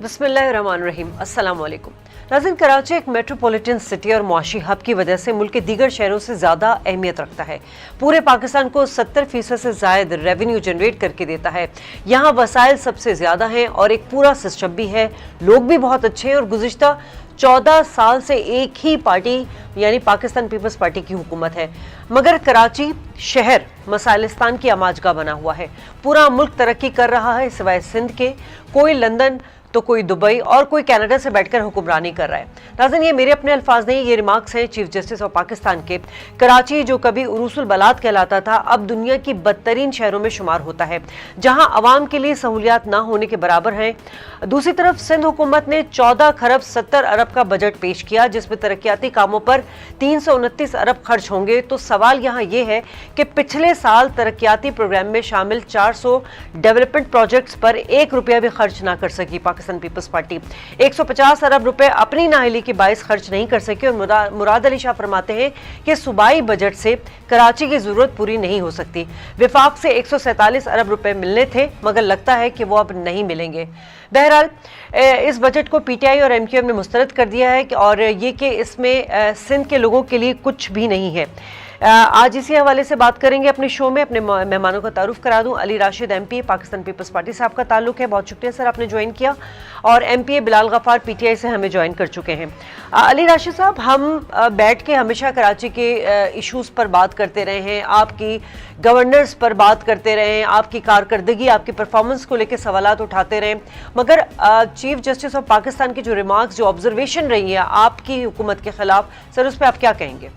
बिस्मिल्लाहिर्रहमानिर्रहीम, अस्सलाम वालेकुम। नाज़रीन, कराची एक मेट्रोपॉलिटन सिटी और मुआशी हब की वजह से मुल्क के दीगर शहरों से ज़्यादा अहमियत रखता है। पूरे पाकिस्तान को 70% से ज़ायद रेवेन्यू जनरेट करके देता है। यहाँ वसाइल सबसे ज़्यादा हैं और एक पूरा सिस्टम भी है। लोग भी बहुत अच्छे हैं और गुज़िश्ता 14 साल से एक ही पार्टी यानी पाकिस्तान पीपल्स पार्टी की हुकूमत है। मगर कराची शहर मसाइलिस्तान की आमाजगा बना हुआ है। पूरा मुल्क तरक्की कर रहा है सिवाय सिंध के। कोई लंदन तो कोई दुबई और कोई कनाडा से बैठकर हुक्मरानी कर रहा है। नाज़रीन, ये मेरे अपने अल्फाज नहीं, ये रिमार्क्स हैं चीफ जस्टिस ऑफ पाकिस्तान के। कराची जो कभी उरूसुल बलात कहलाता था, अब दुनिया की बदतरीन शहरों में शुमार होता है, जहां अवाम के लिए सहूलियात ना होने के बराबर हैं। दूसरी तरफ सिंध हुकूमत ने 14 खरब 70 अरब का बजट पेश किया, जिसमें तरक्याती कामों पर 329 अरब खर्च होंगे। तो सवाल यहाँ ये है कि पिछले साल तरक्याती प्रोग्राम में शामिल 400 डेवलपमेंट प्रोजेक्ट्स पर 1 रुपया भी खर्च ना कर सकी पाकिस्तान पीपल्स पार्टी। 150 अरब रुपए अपनी नाअहली के बायस खर्च नहीं कर सके। और मुराद अली शाह फरमाते हैं कि सूबाई बजट से कराची की जरूरत पूरी नहीं हो सकती। विफाक से 147 अरब रुपए मिलने थे, मगर लगता है कि वो अब नहीं मिलेंगे। बहरहाल इस बजट को पीटीआई और एमक्यूएम ने मुस्तरद कर दिया है और ये कि इसमें सिंध के लोगों के लिए कुछ भी नहीं है। आज इसी हवाले से बात करेंगे अपने शो में। अपने मेहमानों का तारुफ करा दूं। Ali Rashid MP Pakistan Peoples Party से आपका ताल्लुक है, बहुत शुक्रिया सर आपने ज्वाइन किया। और एमपीए बिलाल गफ्फार पीटीआई से हमें ज्वाइन कर चुके हैं। अली राशिद साहब, हम बैठ के हमेशा कराची के इश्यूज पर बात करते रहे हैं, आपकी गवर्नर्स पर बात करते रहे हैं, आपकी कारकर्दगी आपकी परफॉर्मेंस को लेकर सवालात उठाते रहे, मगर चीफ जस्टिस ऑफ पाकिस्तान की जो रिमार्क्स, जो ऑब्जर्वेशन रही है आपकी हुकूमत के खिलाफ, सर उस पर आप क्या कहेंगे?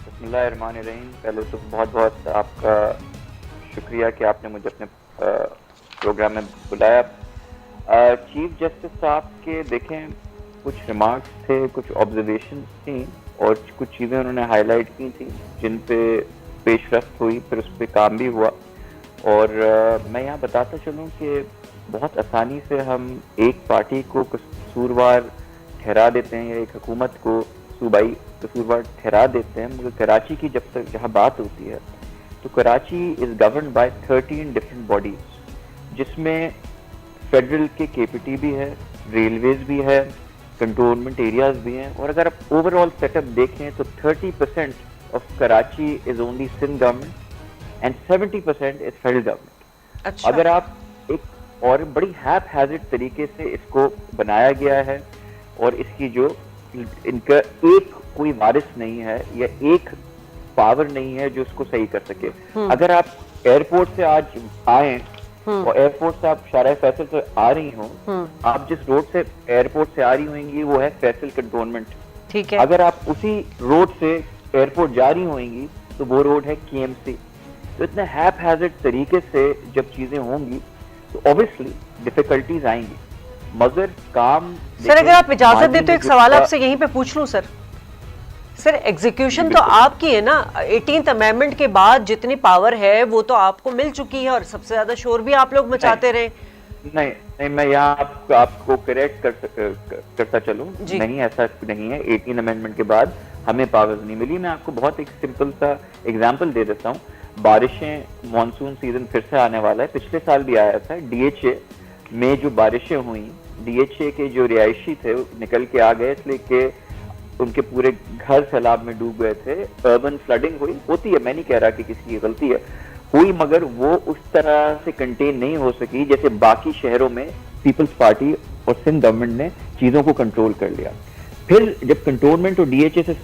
बिस्मिल्लाहिर्रहमानिर्रहीम। पहले तो बहुत बहुत आपका शुक्रिया कि आपने मुझे अपने प्रोग्राम में बुलाया। चीफ जस्टिस साहब के देखें कुछ रिमार्क्स थे, कुछ ऑब्जर्वेशन थी और कुछ चीज़ें उन्होंने हाईलाइट की थी जिन पे पेशरफ्त हुई, फिर उस पर काम भी हुआ। और मैं यहाँ बताता चलूँ कि बहुत आसानी से हम एक पार्टी को कसूरवार ठहरा देते हैं या एक हुकूमत को सूबाई कसूरवार ठहरा देते हैं, मगर कराची की जब तक जहाँ बात होती है तो Karachi is govern by 13 different bodies, जिसमें फेडरल के केपीटी भी है, रेलवेज भी है, कंटोनमेंट एरियाज भी हैं। और अगर आप ओवरऑल सेटअप देखें तो 30% of Karachi is only Sindh government and 70% is federal government. अच्छा। अगर आप एक और बड़ी हैज़र्ड तरीके से इसको बनाया गया है और इसकी जो इनका एक कोई वारिस नहीं है या एक पावर नहीं है जो इसको सही कर सके। अगर आप एयरपोर्ट से आज आए और एयरपोर्ट से आप शारा फैसल से आ रही हो, आप जिस रोड से एयरपोर्ट से आ रही होंगी वो है फैसल कंटोनमेंट, ठीक है। अगर आप उसी रोड से एयरपोर्ट जा रही होंगी तो वो रोड है केएमसी। तो इतने हैज़र्ड तरीके से जब चीजें होंगी तो ऑब्वियसली डिफिकल्टीज आएंगी, मगर काम। सर अगर आप इजाजत दे तो एक सवाल आपसे यहीं पे पूछ लूं। सर एग्जीक्यूशन तो आपकी है ना, 18th अमेंडमेंट के बाद जितनी पावर है वो तो आपको मिल चुकी है और सबसे ज्यादा शोर भी आप लोग मचाते रहे। नहीं, मैं यहाँ आपको करेक्ट करता चलूं, नहीं ऐसा नहीं है। 18 अमेंडमेंट के बाद हमें पावर्स नहीं मिली। मैं आपको बहुत एक सिंपल सा एग्जांपल दे देता हूँ। बारिशें, मानसून सीजन फिर से आने वाला है, पिछले साल भी आया था। डीएचए में जो बारिशें हुई, डीएचए के जो रिहायशी थे निकल के आ गए, इसलिए कि उनके पूरे घर सैलाब में डूब गए थे। अर्बन फ्लडिंग हुई, होती है, मैं नहीं कह रहा कि किसी की गलती है, हुई, मगर वो उस तरह से कंटेन नहीं हो सकी जैसे बाकी शहरों में पीपल्स पार्टी और सिंध गवर्नमेंट ने चीजों को कंट्रोल कर लिया। फिर जब कंटोनमेंट और डीएचए से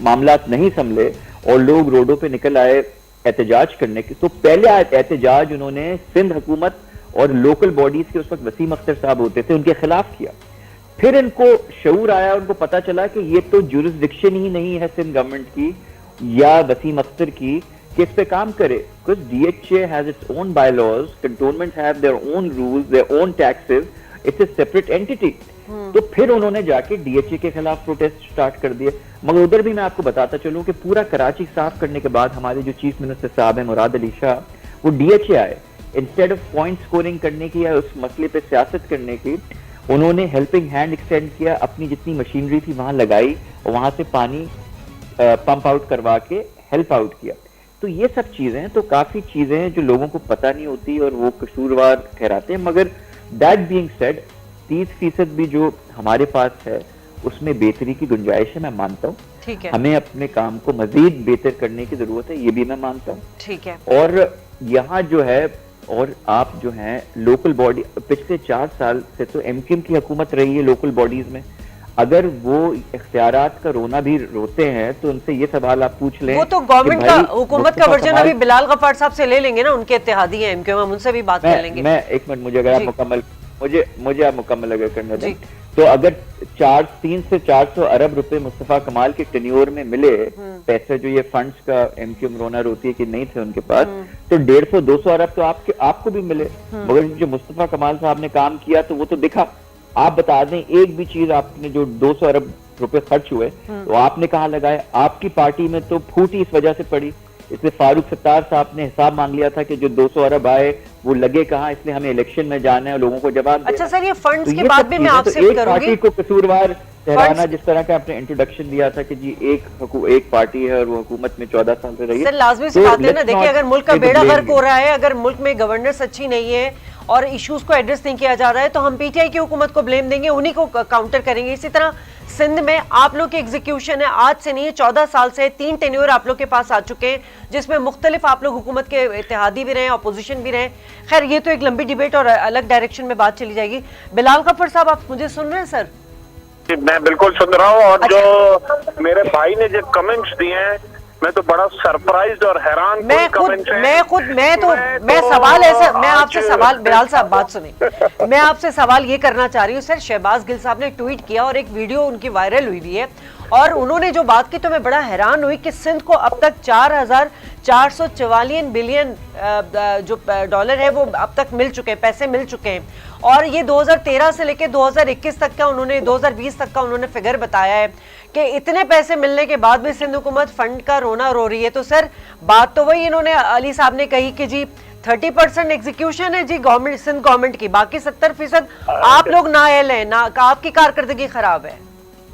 मामला नहीं संभले और लोग रोडों पे निकल आए एहतजाज करने के, तो पहले एहतजाज उन्होंने सिंध हुकूमत और लोकल बॉडीज के, उस वक्त वसीम अख्तर साहब होते थे, उनके खिलाफ किया। फिर इनको शऊर आया, उनको पता चला कि ये तो जुरिस्डिक्शन ही नहीं है सिंध गवर्नमेंट की या वसीम अख्तर की कि इस पे काम करे, because DHA has its own bylaws, cantonments have their own rules, their own taxes, it's a separate entity. तो फिर उन्होंने जाके डीएचए के खिलाफ प्रोटेस्ट स्टार्ट कर दिए। मगर उधर भी मैं आपको बताता चलूं कि पूरा कराची साफ करने के बाद हमारे जो चीफ मिनिस्टर साहब है मुराद अली शाह, वो डीएचए आए। इंस्टेड ऑफ पॉइंट स्कोरिंग करने की या उस मसले पे सियासत करने की, उन्होंने हेल्पिंग हैंड एक्सटेंड किया, अपनी जितनी मशीनरी थी वहां लगाई और वहां से पानी पंप आउट करवा के हेल्प आउट किया। तो ये सब चीजें, तो काफी चीजें हैं जो लोगों को पता नहीं होती और वो कसूरवार ठहराते हैं। मगर दैट बीइंग सेड, 30% भी जो हमारे पास है उसमें बेहतरी की गुंजाइश है, मैं मानता हूँ। ठीक है, हमें अपने काम को मजीद बेहतर करने की जरूरत है, ये भी मैं मानता हूँ। ठीक है। और यहाँ जो है, और आप जो हैं लोकल बॉडी, पिछले 4 साल से तो एमक्यूएम की हुकूमत रही है लोकल बॉडीज में। अगर वो इख्तियारात का रोना भी रोते हैं तो उनसे ये सवाल आप पूछ लें। वो तो गवर्नमेंट का, हुकूमत का वर्जन अभी बिलाल गफ्फार साहब से ले लेंगे ना, उनके इत्तेहादी हैं एमक्यूएम, हम उनसे भी बात कर लेंगे। मैं एक मिनट, मुझे अगर आप मुकम्मल, मुझे आप मुकम्मल अगर करने दें, तो अगर 3 से 400 अरब रुपए मुस्तफा कमाल के टेन्योर में मिले पैसे, जो ये फंड्स का एमक्यूएम रोना रोती है कि नहीं थे उनके पास, तो 150-200 अरब तो आपको भी मिले। मगर जो मुस्तफा कमाल साहब ने काम किया तो वो तो दिखा। आप बता दें, एक भी चीज आपने जो 200 अरब रुपए खर्च हुए तो आपने कहाँ लगाए? आपकी पार्टी में तो फूटी इस वजह से पड़ी, इसलिए फारूक सत्तार साहब ने हिसाब मांग लिया था कि जो 200 अरब आए वो लगे कहाँ, इसलिए हमें इलेक्शन में जाना है और लोगों को जवाब। अच्छा सर, ये फंड्स के बाद भी मैं आपसे करूंगी, पार्टी को कसूरवार ठहराना, जिस तरह का आपने इंट्रोडक्शन दिया था कि जी एक पार्टी है और वो हुकूमत में 14 साल से रही है। सर लाजमी सी बात है ना, देखिए अगर मुल्क का बेड़ा गर्क हो रहा है, अगर मुल्क में गवर्नेंस अच्छी नहीं है और इश्यूज को एड्रेस नहीं किया जा रहा है, तो हम पीटीआई की हुकूमत को ब्लेम देंगे, उन्हीं को काउंटर करेंगे। इसी तरह सिंध में आप लोग की एग्जीक्यूशन है, आज से नहीं है 14 साल से 3 टेन्योर आप लोग के पास आ चुके हैं, जिसमें मुख्तलिफ आप लोग हुकूमत के इत्तेहादी भी रहे, अपोजिशन भी रहे। खैर ये तो एक लंबी डिबेट और अलग डायरेक्शन में बात चली जाएगी। बिलाल गफ्फार साहब, आप मुझे सुन रहे हैं सर? मैं बिल्कुल सुन रहा हूँ। और जो मेरे भाई ने जो कमेंट्स दिए हैं, मैं तो बड़ा सरप्राइज और हैरान। मैं सवाल ऐसा, मैं आपसे सवाल, बिलाल साहब बात सुने, मैं आपसे सवाल ये करना चाह रही हूँ सर। शहबाज गिल साहब ने ट्वीट किया और एक वीडियो उनकी वायरल हुई भी है, और उन्होंने जो बात की तो मैं बड़ा हैरान हुई कि सिंध को अब तक 4,444 बिलियन जो डॉलर है वो अब तक मिल चुके हैं, पैसे मिल चुके हैं। और ये 2013 से लेकर 2021 तक का, उन्होंने 2020 तक का उन्होंने फिगर बताया है कि इतने पैसे मिलने के बाद भी सिंध हुकूमत फंड का रोना रो रही है। तो सर बात तो वही इन्होंने, अली साहब ने कही कि जी 30% एग्जीक्यूशन है जी गवर्नमेंट, सिंध गवर्नमेंट की, बाकी 70% आप लोग नाअहल हैं, ना आपकी कारकर्दगी खराब है।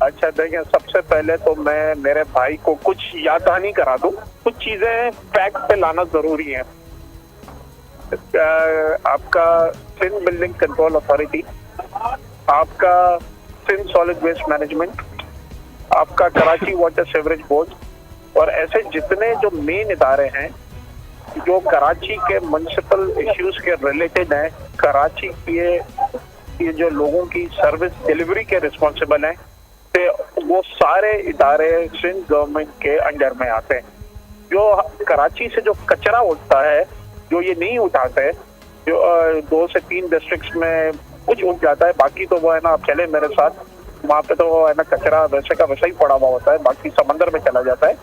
अच्छा देखिए, सबसे पहले तो मैं मेरे भाई को कुछ याद दहानी करा दूं, कुछ चीजें फैक्ट पे लाना जरूरी है। आपका सिंध बिल्डिंग कंट्रोल अथॉरिटी, आपका सिंध सॉलिड वेस्ट मैनेजमेंट, आपका कराची वाटर सीवरेज बोर्ड, और ऐसे जितने जो मेन इदारे हैं जो कराची के म्युनिसिपल इश्यूज के रिलेटेड हैं, कराची के ये जो लोगों की सर्विस डिलीवरी के रिस्पॉन्सिबल हैं, वो सारे इदारे सिंध गवर्नमेंट के अंडर में आते हैं। जो कराची से जो कचरा उठता है, जो ये नहीं उठाते, जो 2 से 3 डिस्ट्रिक्ट्स में कुछ उठ जाता है, बाकी तो वो है ना, आप चले मेरे साथ, वहाँ पे तो वो है ना कचरा वैसे का वैसा ही पड़ा हुआ होता है, बाकी समंदर में चला जाता है।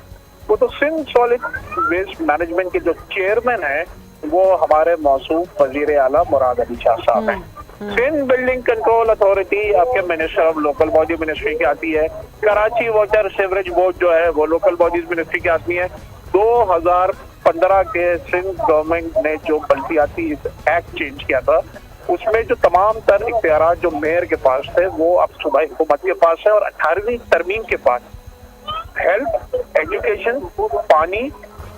वो तो सिंध सॉलिड वेस्ट मैनेजमेंट के जो चेयरमैन है वो हमारे मौसूफ वजीर आला मुराद अली शाह साहब हैं। सिंध बिल्डिंग कंट्रोल अथॉरिटी आपके minister of local body ministry की आती है। कराची वाटर सीवरेज बोर्ड जो है वो लोकल बॉडीज मिनिस्ट्री की आती है। 2015 के सिंध गवर्नमेंट ने जो बल्दियाती एक्ट चेंज किया था, उसमें जो तमाम तर इख्तियारात जो मेयर के पास थे वो अब सूबाई हुकूमत के पास है, और 18वीं तरमीम के पास हेल्थ, एजुकेशन, पानी,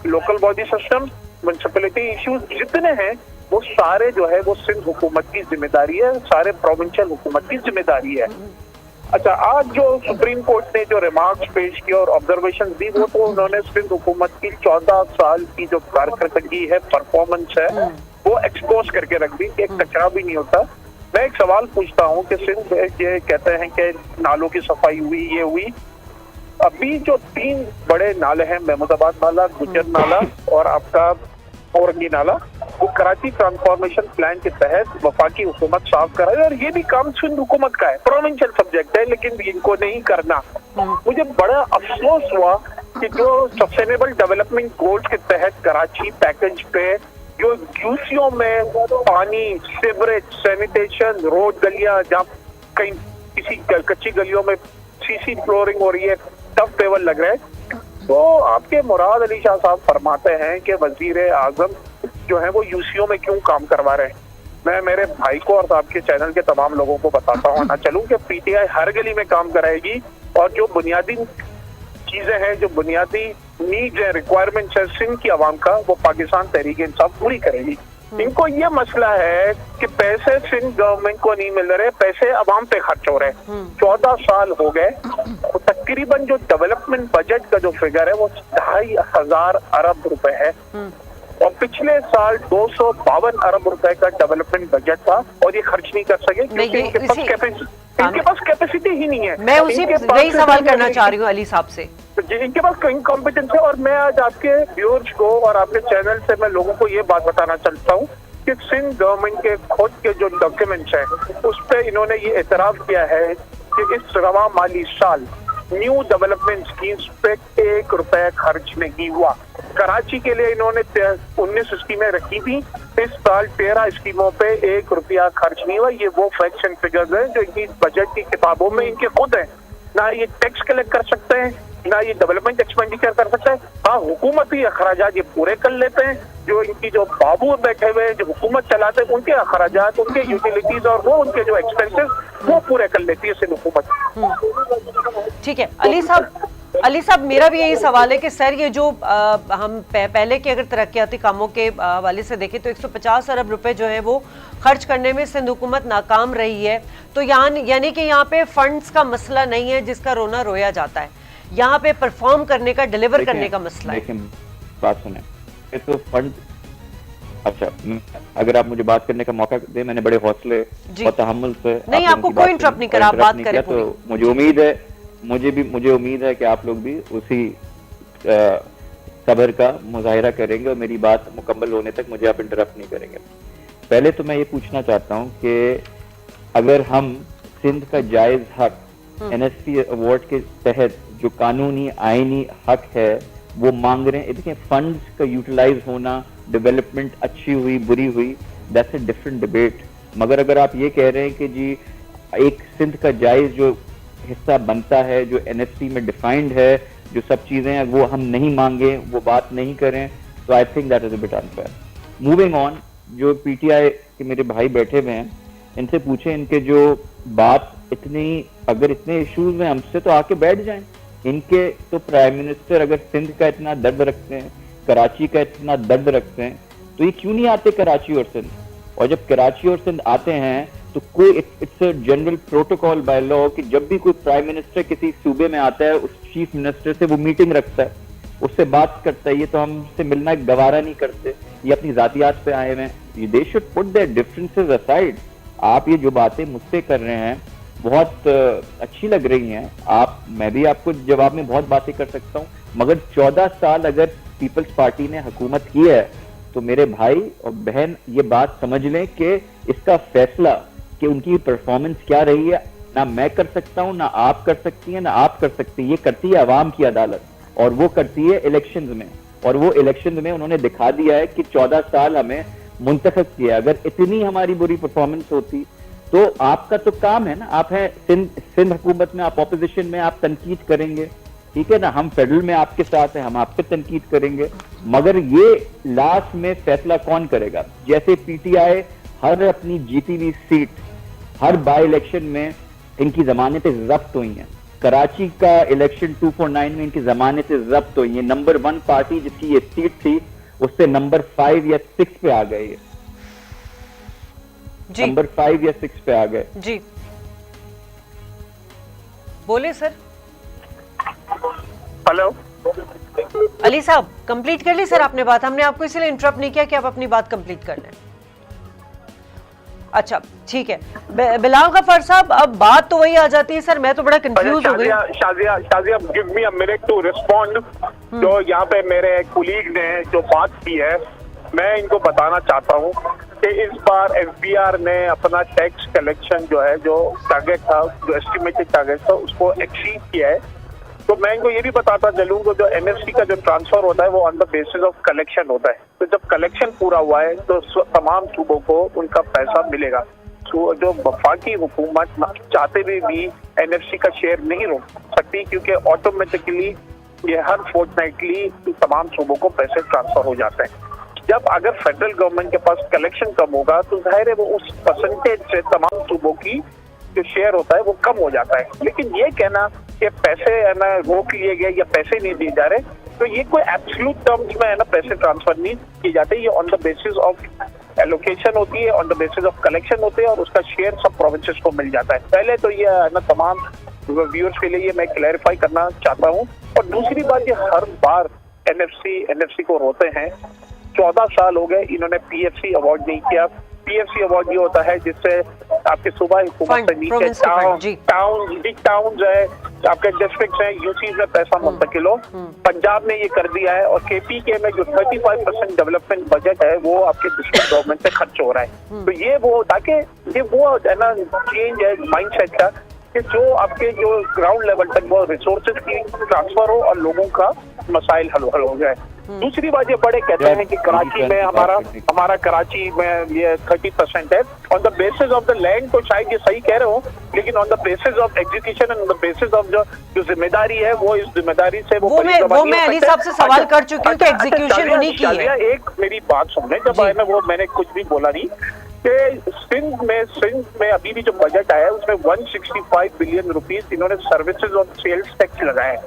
local body system, municipality issues जितने हैं वो सारे जो है वो सिंध हुकूमत की जिम्मेदारी है, सारे प्रोविंशियल हुकूमत की जिम्मेदारी है। अच्छा, आज जो सुप्रीम कोर्ट ने जो रिमार्क्स पेश किया और ऑब्जर्वेशन दी, वो तो उन्होंने सिंध हुकूमत की 14 साल की जो कारकर्दगी है, परफॉर्मेंस है, वो एक्सपोज करके रख दी कि एक कचरा भी नहीं होता। मैं एक सवाल पूछता हूँ कि सिंध ये कहते हैं कि नालों की सफाई हुई, ये हुई, अभी जो 3 बड़े नाले हैं, महमूदाबाद नाला, गुजर नाला और आपका औरंगी नाला, वो कराची ट्रांसफॉर्मेशन प्लान के तहत वफाकी हुकूमत साफ कर रही है, और ये भी काम सिंध हुकूमत का है, प्रोविंशियल सब्जेक्ट है, लेकिन इनको नहीं करना। मुझे बड़ा अफसोस हुआ कि जो सस्टेनेबल डेवलपमेंट गोल्स के तहत कराची पैकेज पे जो यूसीओ में पानी, सीवरेज, सैनिटेशन, रोड, गलियां, जहाँ कहीं किसी कच्ची गलियों में सीसी फ्लोरिंग हो रही है, टफ पेवर लग रहे हैं, तो आपके मुराद अली शाह साहब फरमाते हैं कि वजीर आजम जो है वो यूसीओ में क्यों काम करवा रहे हैं। मैं मेरे भाई को और आपके चैनल के तमाम लोगों को बताता हूँ ना चलूं कि पीटीआई हर गली में काम कराएगी, और जो बुनियादी चीजें हैं, जो बुनियादी नीड्स है, रिक्वायरमेंट्स है सिंध की आवाम का, वो पाकिस्तान तहरीक इंसाफ पूरी करेगी। इनको ये मसला है कि पैसे सिंध गवर्नमेंट को नहीं मिल रहे, पैसे अवाम पे खर्च हो रहे हैं। 14 साल हो गए, तो तकरीबन जो डेवलपमेंट बजट का जो फिगर है वो 2,500 अरब रुपए है, और पिछले साल 252 अरब रुपए का डेवलपमेंट बजट था, और ये खर्च नहीं कर सके क्योंकि इनके पास कैपेसिटी ही नहीं है। मैं उसी यही सवाल करना चाह रही हूँ अली साहब से। इनके पास इनकॉम्पिटेंस है। और मैं आज आपके व्यूअर्स को और आपके चैनल से मैं लोगों को ये बात बताना चाहता हूँ कि सिंध गवर्नमेंट के खुद के जो डॉक्यूमेंट्स हैं उस पर इन्होंने ये एतराफ किया है कि इस रवा माली साल न्यू डेवलपमेंट स्कीम्स पे 1 रुपए खर्च नहीं हुआ। कराची के लिए इन्होंने 19 स्कीमें रखी थी, इस साल 13 स्कीमों पे 1 रुपया खर्च नहीं हुआ। ये वो फैक्ट्स एंड फिगर्स हैं जो इनकी बजट की किताबों में इनके खुद हैं। ना ये टैक्स कलेक्ट कर सकते हैं, ना ये डेवलपमेंट एक्सपेंडिचर कर सकते हैं। हाँ, हुकूमती अखराजात ये पूरे कर लेते हैं, जो इनकी जो बाबू बैठे हुए जो हुकूमत चलाते हैं उनके अखराजात, उनके यूटिलिटीज और वो उनके जो एक्सपेंसेस वो पूरे कर लेती है सिर्फ हुकूमत। ठीक है अली साहब मेरा भी यही सवाल है कि सर ये जो हम पहले के अगर तरक्याती कामों के हवाले से देखें तो 150 अरब रुपए जो है वो खर्च करने में सिंध हुकूमत नाकाम रही है। तो यानी कि यहाँ पे फंड्स का मसला नहीं है जिसका रोना रोया जाता है, यहाँ पे परफॉर्म करने का, डिलीवर करने का मसला है। बात सुने तो फंड, अच्छा अगर आप मुझे बात करने का मौका दे, मैंने बड़े हौसले और तहम्मुल से नहीं आपको कोई इंटरप्ट नहीं करा, आप बात करें। तो मुझे उम्मीद है कि आप लोग भी उसी सब्र का मुजाहिरा करेंगे और मेरी बात मुकम्मल होने तक मुझे आप इंटरप्ट नहीं करेंगे। पहले तो मैं ये पूछना चाहता हूँ कि अगर हम सिंध का जायज हक NSP अवार्ड के तहत जो कानूनी आईनी हक है वो मांग रहे हैं, देखिए फंड्स का यूटिलाइज होना, डेवलपमेंट अच्छी हुई बुरी हुई, दैट्स अ डिफरेंट डिबेट। मगर अगर आप ये कह रहे हैं कि जी एक सिंध का जायज जो हिस्सा बनता है, जो NSP में डिफाइंड है, जो सब चीजें हैं वो हम नहीं मांगे, वो बात नहीं करें, तो I think that is a bit unfair. Moving on, जो PTI के मेरे भाई बैठे हुए हैं इनसे पूछे, इनके जो बात अगर इतने इश्यूज हैं हमसे तो आके बैठ जाएं। इनके तो प्राइम मिनिस्टर अगर सिंध का इतना दर्द रखते हैं, कराची का इतना दर्द रखते हैं, तो ये क्यों नहीं आते कराची और सिंध? और जब कराची और सिंध आते हैं तो कोई it's a general protocol by law कि जब भी कोई प्राइम मिनिस्टर किसी सूबे में आता है उस चीफ मिनिस्टर से वो मीटिंग रखता है, उससे बात करता है। ये तो हमसे मिलना गवारा नहीं करते, ये अपनी जातियात पे आए हुए हैं। They should put there differences aside. आप ये जो बातें मुझसे कर रहे हैं बहुत अच्छी लग रही हैं, मैं भी आपको जवाब में बहुत बातें कर सकता हूँ, मगर 14 साल अगर पीपल्स पार्टी ने हुकूमत की है तो मेरे भाई और बहन ये बात समझ लें कि इसका फैसला कि उनकी परफॉर्मेंस क्या रही है ना मैं कर सकता हूँ, ना आप कर सकती हैं, ना आप कर सकती हैं। ये करती है अवाम की अदालत, और वो करती है इलेक्शंस में, और वो इलेक्शंस में उन्होंने दिखा दिया है कि 14 साल हमें मुंतखब किया। अगर इतनी हमारी बुरी परफॉर्मेंस होती तो आपका तो काम है ना, आप हैं सिंध हुकूमत में, आप ऑपोजिशन में, आप तनकीद करेंगे, ठीक है ना। हम फेडरल में आपके साथ हैं, हम आप पे तनकीद करेंगे, मगर ये लास्ट में फैसला कौन करेगा? जैसे PTI हर अपनी जीती हुई सीट, हर बाई इलेक्शन में इनकी जमानतें जब्त हुई हैं। कराची का इलेक्शन 249 में इनकी जमानतें जब्त हुई हैं। नंबर 1 पार्टी जिसकी ये सीट थी उससे नंबर 5 या 6 पे आ गए, नंबर 5 या 6 पे आ गए। जी बोले सर। हेलो अली साहब कंप्लीट कर ली सर आपने बात, हमने आपको इसलिए इंटरप्ट नहीं किया कि आप अपनी बात कंप्लीट कर लें। अच्छा ठीक है बिलाल गफ्फार साहब, अब बात तो वही आ जाती है सर, मैं तो बड़ा कंफ्यूज हो गई। Shazia give me a minute to respond. जो यहाँ पे मेरे कुलीग ने जो बात की है, मैं इनको बताना चाहता हूँ कि इस बार FBR ने अपना टैक्स कलेक्शन जो है, जो टारगेट था, जो एस्टिमेटेड टारगेट था, उसको एक्सीड किया है। तो मैं इनको ये भी बताता चलूँ कि जो NSP का जो ट्रांसफर होता है वो on the basis of collection होता है। तो जब कलेक्शन पूरा हुआ है तो तमाम सूबों को उनका पैसा मिलेगा। तो जो वफाकी हुकूमत चाहते भी NSP का शेयर नहीं रोक सकती, क्योंकि ऑटोमेटिकली ये हर फोर्टनाइटली तमाम सूबों को पैसे ट्रांसफर हो जाते हैं। जब अगर फेडरल गवर्नमेंट के पास कलेक्शन कम होगा तो जाहिर है वो उस परसेंटेज से तमाम सूबों की जो शेयर होता है वो कम हो जाता है। लेकिन ये कहना कि पैसे है ना रोक लिए गए या पैसे नहीं दिए जा रहे, तो ये कोई एब्सोल्यूट टर्म्स में है ना पैसे ट्रांसफर नहीं किए जाते, ये on the basis of allocation होती है, on the basis of collection होते हैं और उसका शेयर सब प्रोविंसेस को मिल जाता है। पहले तो ये ना तमाम व्यूअर्स के लिए ये मैं क्लैरिफाई करना चाहता हूँ। और दूसरी बात, ये हर बार एनएफसी को रोते हैं। 14 साल हो गए इन्होंने पीएफसी अवार्ड नहीं किया। पीएफसी अवार्ड ये होता है जिससे आपके सूबा हुकूमत से नीचे टाउन है, आपके डिस्ट्रिक्ट है, यूसी में पैसा मुंतकिल हो। पंजाब ने ये कर दिया है और केपीके में जो 35% डेवलपमेंट बजट है वो आपके डिस्ट्रिक्ट गवर्नमेंट से खर्च हो रहा है। तो ये वो ताकि ये वो है ना चेंज है माइंडसेट का कि जो आपके जो ग्राउंड लेवल तक वो रिसोर्सेज की ट्रांसफर हो और लोगों का मसाइल हल हो जाए। दूसरी बात, ये बड़े कहते हैं कि कराची में हमारा कराची में ये 30% है on the basis of the land. तो शायद ये सही कह रहे हो, लेकिन on the basis of execution and on the basis of जो जिम्मेदारी है वो इस जिम्मेदारी से वो मैं अली साहब से सवाल कर चुकी हूँ कि एग्जीक्यूशन उन्हीं की है। एक मेरी बात सुनने जब आए वो मैंने कुछ भी बोला नहीं कि सिंध में अभी भी जो बजट आया है उसमें 165 बिलियन रुपीस इन्होंने सर्विसेज और सेल्स टैक्स लगाए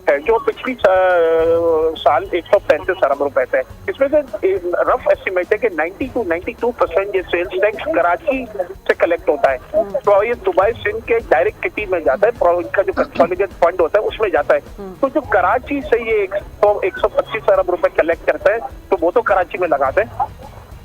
है, जो पिछली साल 135 अरब रुपए थे। इसमें से रफ एस्टिमेट है कि 90 to 92% ये सेल्स टैक्स कराची से कलेक्ट होता है। तो ये दुबई सिंध के डायरेक्ट किटी में जाता है, इनका जो कंसोलिडेटेड फंड होता है उसमें जाता है। तो जो कराची से ये 125 अरब रुपए कलेक्ट करता है तो वो तो कराची में लगाते हैं।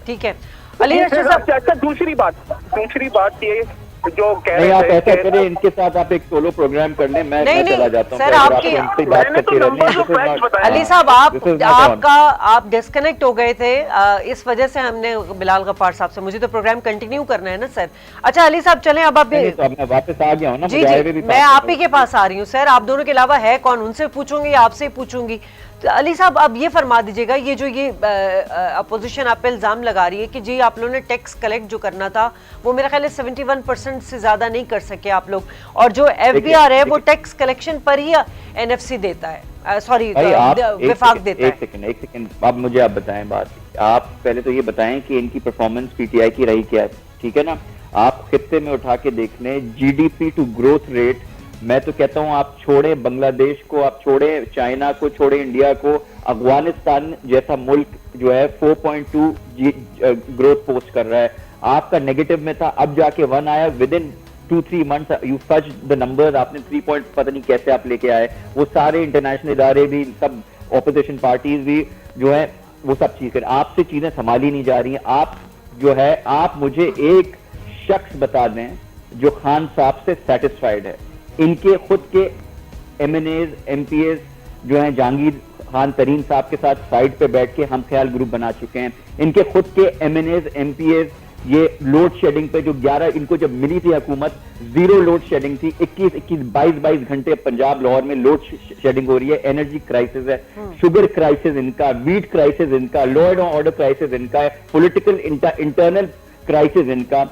ठीक है अली साहब। अच्छा, दूसरी बात ये जो कह रहे हैं आप ऐसा करें, इनके साथ आप एक सोलो प्रोग्राम कर लें, मैं चला जाता हूं। सर आपकी बात करते रहने। अली साहब आप डिस्कनेक्ट हो गए थे, इस वजह से हमने बिलाल गफ्फार साहब से, मुझे तो प्रोग्राम कंटिन्यू करना है ना सर। अच्छा अली साहब चलें, अब आप तो मैं वापस आ गया हूं ना। जी मैं आप ही के पास आ रही हूँ सर। आप दोनों के अलावा है कौन, उनसे पूछूंगी या आपसे पूछूंगी। तो अली साहब अब ये फरमा दीजिएगा, ये जो ये अपोजिशन आप पे इल्जाम लगा रही है कि जी आप लोगों ने टैक्स कलेक्ट जो करना था वो मेरा ख्याल है 71% से ज्यादा नहीं कर सके आप लोग, और जो एफबीआर है वो टैक्स कलेक्शन पर ही एनएफसी देता है, सॉरी विफाक देता है। एक सेकंड अब मुझे आप बताएं बात। आप पहले तो ये बताएं कि इनकी परफॉर्मेंस पीटीआई की रही क्या है, ठीक है ना। आप खित्ते में उठा के देख लें जीडीपी टू ग्रोथ रेट, मैं तो कहता हूं आप छोड़े बांग्लादेश को, आप छोड़े चाइना को, छोड़े इंडिया को, अफगानिस्तान जैसा मुल्क जो है 4.2 ग्रोथ पोस्ट कर रहा है। आपका नेगेटिव में था, अब जाके 1 आया। Within 2-3 months you fetch the numbers, आपने 3 पॉइंट पता नहीं कैसे आप लेके आए। वो सारे इंटरनेशनल इदारे भी, सब ऑपोजिशन पार्टीज भी जो है वो सब चीज करें, आपसे चीजें संभाली नहीं जा रही हैं। आप जो है आप मुझे एक शख्स बता दें जो खान साहब से सेटिस्फाइड है। इनके खुद के एमएनएज एमपीएज जो हैं जहांगीर खान तरीन साहब के साथ साइड पे बैठ के हम ख्याल ग्रुप बना चुके हैं। इनके खुद के एमएनएज एमपीएज ये लोड शेडिंग पे जो 11 इनको जब मिली थी हुकूमत, 0 लोड शेडिंग थी। 22 घंटे पंजाब लाहौर में लोड शेडिंग हो रही है। एनर्जी क्राइसिस है, शुगर क्राइसिस इनका, वीट क्राइसिस इनका, लॉ एंड ऑर्डर क्राइसिस इनका है, पॉलिटिकल इंटरनल क्राइसिस इनका।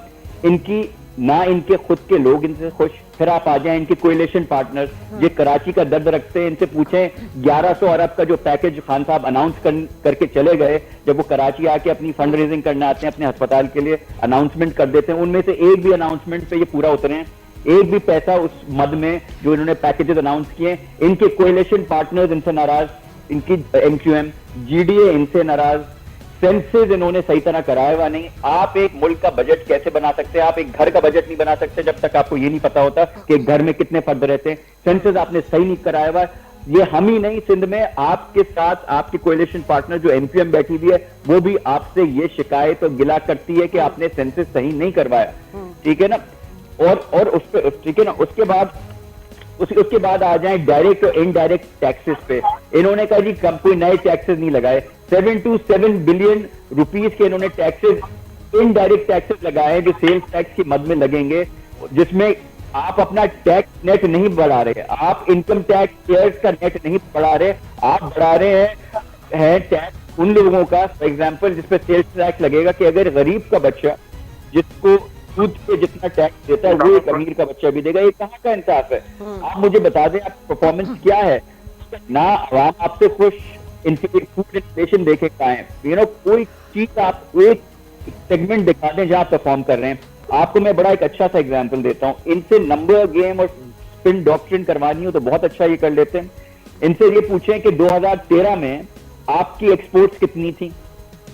इनकी ना इनके खुद के लोग इनसे खुश। फिर आप आ जाएं इनके कोएलिशन पार्टनर्स, ये कराची का दर्द रखते हैं। इनसे पूछें 1100 अरब का जो पैकेज खान साहब अनाउंस करके चले गए, जब वो कराची आके अपनी फंड रेजिंग करने आते हैं अपने अस्पताल के लिए, अनाउंसमेंट कर देते हैं, उनमें से एक भी अनाउंसमेंट पे ये पूरा उतरे हैं, एक भी पैसा उस मद में जो इन्होंने पैकेजेस अनाउंस किए। इनके कोएलिशन पार्टनर्स इनसे नाराज, इनकी एमक्यूएम, जीडीए इनसे नाराज, सेंसेस इन्होंने सही तरह कराया हुआ नहीं। आप एक मुल्क का बजट कैसे बना सकते हैं? आप एक घर का बजट नहीं बना सकते जब तक आपको ये नहीं पता होता कि एक घर में कितने फर्द रहते हैं। सेंसेस आपने सही नहीं कराया हुआ। ये हम ही नहीं, सिंध में आपके साथ आपकी कोएलिशन पार्टनर जो एमपीएम बैठी हुई है वो भी आपसे ये शिकायत और गिला करती है कि आपने सेंसेस सही नहीं करवाया, ठीक है ना। और उस पे ठीक है ना, उसके बाद आ जाएं डायरेक्ट और इनडायरेक्ट टैक्सेस पे। इन्होंने कहा जी कम कोई नए टैक्सेस नहीं लगाए। 7 बिलियन रुपीस के इन्होंने टैक्सेस, इनडायरेक्ट टैक्सेस लगाए जो सेल्स टैक्स की मद में लगेंगे, जिसमें आप अपना टैक्स नेट नहीं बढ़ा रहे, आप इनकम टैक्स शेयर्स का नेट नहीं बढ़ा रहे, आप बढ़ा रहे हैं टैक्स उन लोगों का, फॉर एग्जाम्पल जिसपे सेल्स टैक्स लगेगा कि अगर गरीब का बच्चा जिसको दूध पे जितना टैक्स देता है वो एक अमीर का बच्चा भी देगा। ये कहाँ का इंसाफ है? आप मुझे बता दें आप परफॉर्मेंस क्या है ना। आवाम आपसे खुश, फूड इन्फ्लेशन देखे कायम, कोई चीज आप एक सेगमेंट दिखा दें जहां परफॉर्म कर रहे हैं। आपको मैं बड़ा एक अच्छा सा एग्जांपल देता हूं। इनसे नंबर गेम और स्पिन डॉक्ट्रिन करवानी हो तो बहुत अच्छा ये कर लेते हैं। इनसे ये पूछें कि 2013 में आपकी एक्सपोर्ट्स कितनी थी,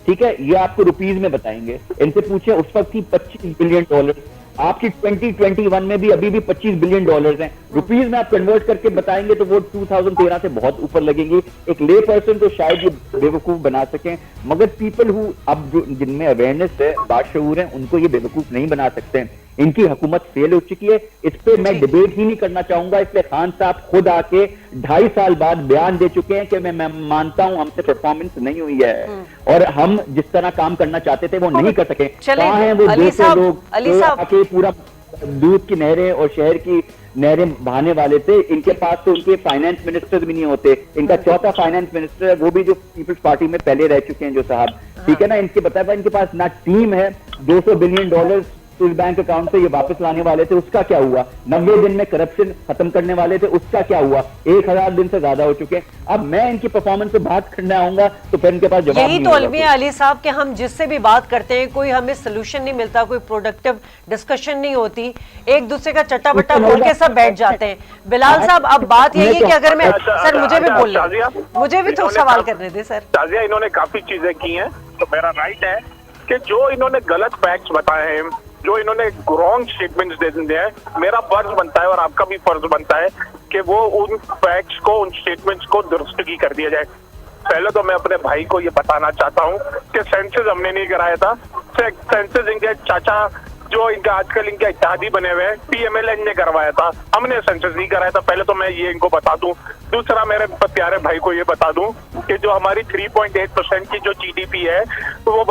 ठीक है, ये आपको रुपीज में बताएंगे। इनसे पूछे उस वक्त थी $25 बिलियन, आपकी 2021 में भी अभी भी $25 बिलियन हैं। रुपीज में आप कन्वर्ट करके बताएंगे तो वो 2013 से बहुत ऊपर लगेंगे। एक ले पर्सन तो शायद ये बेवकूफ बना सकें, मगर पीपल हु अब जिनमें अवेयरनेस है, बाशऊर है, उनको ये बेवकूफ नहीं बना सकते। इनकी हुकूमत फेल हो चुकी है, इस पे मैं डिबेट ही नहीं करना चाहूंगा। इसलिए खान साहब खुद आके 2.5 साल बाद बयान दे चुके हैं कि मैं मानता हूं हमसे परफॉर्मेंस नहीं हुई है और हम जिस तरह काम करना चाहते थे वो नहीं कर सके। कहाँ हैं वो 200 लोग आके पूरा दूध की नहरें और शहर की नहरें बहाने वाले थे? इनके पास तो उनके फाइनेंस मिनिस्टर भी नहीं होते। इनका चौथा फाइनेंस मिनिस्टर है, वो भी जो पीपल्स पार्टी में पहले रह चुके हैं जो साहब, ठीक है ना। इनके बताया इनके पास ना टीम है। $200 बिलियन इस बैंक अकाउंट से ये वापस लाने वाले थे, उसका क्या हुआ? 90 दिन में करप्शन खत्म करने वाले थे, उसका क्या हुआ? 1000 दिन से ज्यादा हो चुके हैं। अब मैं इनकी परफॉर्मेंस पे बात करने आऊंगा तो फिर इनके पास जवाब यही तो अलमिया अली साहब कि हम जिससे भी बात करते हैं कोई हमें सोल्यूशन नहीं मिलता, कोई प्रोडक्टिव डिस्कशन नहीं होती, एक दूसरे का चट्टा बट्टा बोल के सब बैठ जाते हैं। बिलाल साहब, अब बात यही है कि अगर मैं सर मुझे भी बोलना, मुझे भी तो सवाल करने दे सर। ताजिया, इन्होंने काफी चीजें की हैं, तो मेरा राइट है कि जो इन्होंने गलत फैक्ट्स बताए हैं, जो इन्होंने रॉन्ग स्टेटमेंट्स दे दिए हैं, मेरा फर्ज बनता है और आपका भी फर्ज बनता है कि वो उन फैक्ट्स को, उन स्टेटमेंट्स को दुरुस्तगी कर दिया जाए। पहले तो मैं अपने भाई को ये बताना चाहता हूँ कि सेंसस हमने नहीं कराया था। सेंसस इनके चाचा जो इनका आजकल इनके इत्तेहादी बने हुए हैं, PMLN ने करवाया था, हमने सेंसस नहीं कराया था। पहले तो मैं ये इनको बता दूं। दूसरा, मेरे प्यारे भाई को ये बता दूं कि जो हमारी 3.8% की जो GDP है तो वो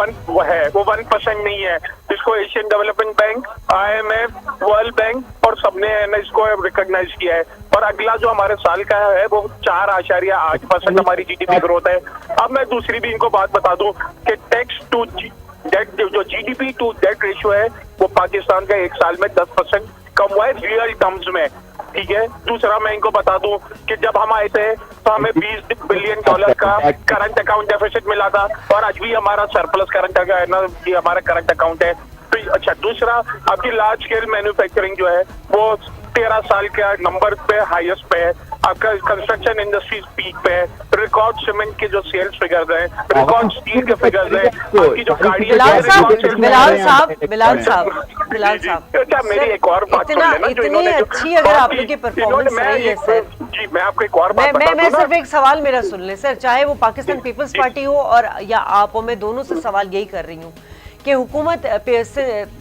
1% नहीं है। इसको Asian development bank, IMF, world bank और सबने इसको रिकॉग्नाइज किया है। और अगला जो हमारे साल का है वो 4.8% हमारी GDP ग्रोथ है। अब मैं दूसरी भी इनको बात बता दूं कि टैक्स टू डेट, जो GDP टू डेट रेशियो है वो पाकिस्तान का एक साल में 10% कम हुआ है रियल टर्म्स में, ठीक है। दूसरा, मैं इनको बता दूं कि जब हम आए थे तो हमें $20 बिलियन का करंट अकाउंट डेफिसिट मिला था और आज भी हमारा सरप्लस करंट है ना, ये हमारा करंट अकाउंट है। तो अच्छा, दूसरा, आपकी लार्ज स्केल मैन्युफैक्चरिंग जो है वो 13 साल के नंबर पे हाईएस्ट पे है। आपका कंस्ट्रक्शन इंडस्ट्रीज पीक पे है। रिकॉर्ड सीमेंट के जो सेल्स फिगर्स हैं, रिकॉर्ड स्टील के फिगर्स हैं, आपकी जो गाड़ियां। बिलाल साहब, अच्छा, मेरी एक और बात सुन लेना। जो इन्होंने अच्छी अगर आपकी परफॉर्मेंस रही है सर जी, मैं आपको एक और बात बता दूं। मैं सिर्फ एक सवाल मेरा सुन ले सर, चाहे वो पाकिस्तान पीपल्स पार्टी हो और या आप हो, मैं दोनों से सवाल यही कर रही हूँ कि हुकूमत,